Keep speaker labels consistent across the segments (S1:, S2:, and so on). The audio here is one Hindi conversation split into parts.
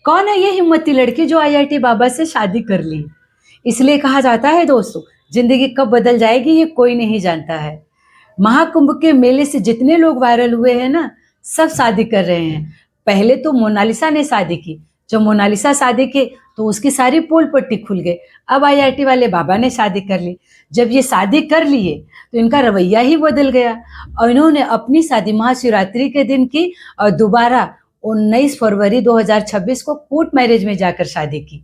S1: कौन है ये हिम्मती लड़की जो आईआईटी बाबा से शादी कर ली? इसलिए कहा जाता है दोस्तों, जिंदगी कब बदल जाएगी ये कोई नहीं जानता है। महाकुंभ के मेले से जितने लोग वायरल हुए हैं ना, सब शादी कर रहे हैं। पहले तो मोनालिसा ने शादी की। जब मोनालिसा शादी की तो उसकी सारी पोल पट्टी खुल गई। अब आईआईटी वाले बाबा ने शादी कर ली। जब ये शादी कर लिए तो इनका रवैया ही बदल गया और इन्होंने अपनी शादी महाशिवरात्रि के दिन की और दोबारा 19 फरवरी 2026 को कोर्ट मैरिज में जाकर शादी की।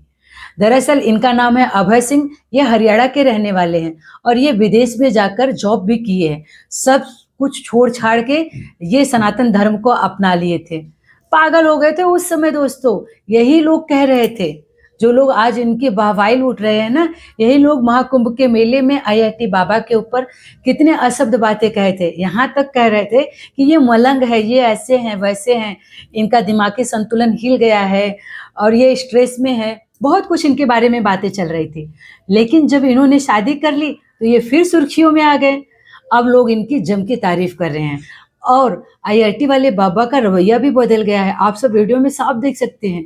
S1: दरअसल इनका नाम है अभय सिंह। ये हरियाणा के रहने वाले हैं और ये विदेश में जाकर जॉब भी किए हैं। सब कुछ छोड़ छाड़ के ये सनातन धर्म को अपना लिए थे। पागल हो गए थे उस समय दोस्तों। यही लोग कह रहे थे, जो लोग आज इनकी वाहवाही लूट रहे हैं ना, यही लोग महाकुंभ के मेले में आईआईटी बाबा के ऊपर कितने अशब्द बातें कहे थे। यहाँ तक कह रहे थे कि ये मलंग है, ये ऐसे हैं वैसे हैं, इनका दिमागी संतुलन हिल गया है और ये स्ट्रेस में है। बहुत कुछ इनके बारे में बातें चल रही थी। लेकिन जब इन्होंने शादी कर ली तो ये फिर सुर्खियों में आ गए। अब लोग इनकी जम की तारीफ कर रहे हैं और आईआईटी वाले बाबा का रवैया भी बदल गया है। आप सब वीडियो में साफ देख सकते हैं।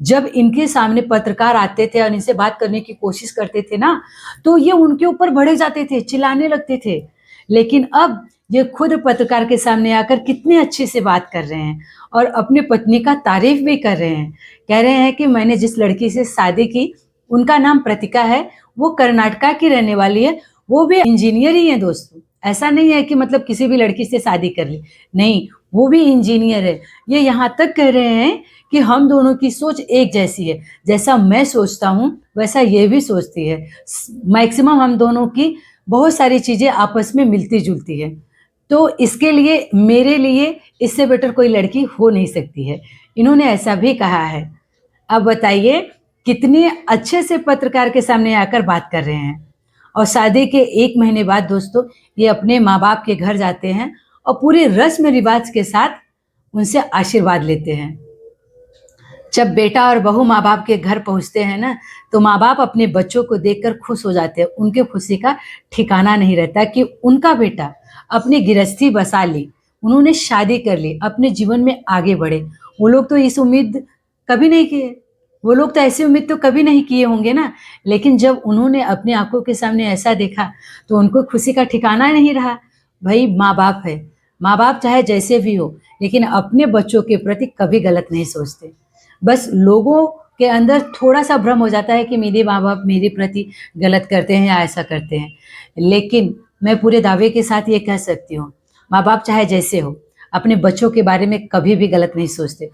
S1: जब इनके सामने पत्रकार आते थे और इनसे बात करने की कोशिश करते थे ना, तो ये उनके ऊपर भड़क जाते थे, चिल्लाने लगते थे। लेकिन अब ये खुद पत्रकार के सामने आकर कितने अच्छे से बात कर रहे हैं और अपनी पत्नी का तारीफ भी कर रहे हैं। कह रहे हैं कि मैंने जिस लड़की से शादी की उनका नाम प्रतिका है, वो कर्नाटका की रहने वाली है, वो भी इंजीनियर ही है दोस्तों। ऐसा नहीं है कि मतलब किसी भी लड़की से शादी कर ली, नहीं, वो भी इंजीनियर है। ये यहाँ तक कह रहे हैं कि हम दोनों की सोच एक जैसी है, जैसा मैं सोचता हूँ वैसा ये भी सोचती है। मैक्सिमम हम दोनों की बहुत सारी चीज़ें आपस में मिलती जुलती है। तो इसके लिए मेरे लिए इससे बेटर कोई लड़की हो नहीं सकती है। इन्होंने ऐसा भी कहा है। अब बताइए कितने अच्छे से पत्रकार के सामने आकर बात कर रहे हैं। और शादी के 1 महीने बाद दोस्तों ये अपने माँ बाप के घर जाते हैं और पूरे रस्म रिवाज के साथ उनसे आशीर्वाद लेते हैं। जब बेटा और बहू माँ बाप के घर पहुंचते हैं ना, तो माँ बाप अपने बच्चों को देखकर खुश हो जाते हैं। उनके खुशी का ठिकाना नहीं रहता कि उनका बेटा अपनी गृहस्थी बसा ली, उन्होंने शादी कर ली, अपने जीवन में आगे बढ़े। वो लोग तो इस उम्मीद कभी नहीं किए, वो लोग तो ऐसी उम्मीद तो कभी नहीं किए होंगे ना। लेकिन जब उन्होंने अपनी आंखों के सामने ऐसा देखा तो उनको खुशी का ठिकाना नहीं रहा। भाई माँ बाप है, माँ बाप चाहे जैसे भी हो, लेकिन अपने बच्चों के प्रति कभी गलत नहीं सोचते। बस लोगों के अंदर थोड़ा सा भ्रम हो जाता है कि मेरे माँ बाप मेरे प्रति गलत करते हैं या ऐसा करते हैं। लेकिन मैं पूरे दावे के साथ ये कह सकती हूँ, माँ बाप चाहे जैसे हो, अपने बच्चों के बारे में कभी भी गलत नहीं सोचते,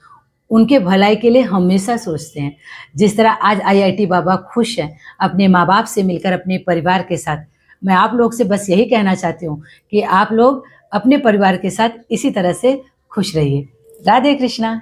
S1: उनके भलाई के लिए हमेशा सोचते हैं। जिस तरह आज आईआईटी बाबा खुश हैं अपने माँ बाप से मिलकर अपने परिवार के साथ, मैं आप लोग से बस यही कहना चाहती हूँ कि आप लोग अपने परिवार के साथ इसी तरह से खुश रहिए। राधे कृष्णा।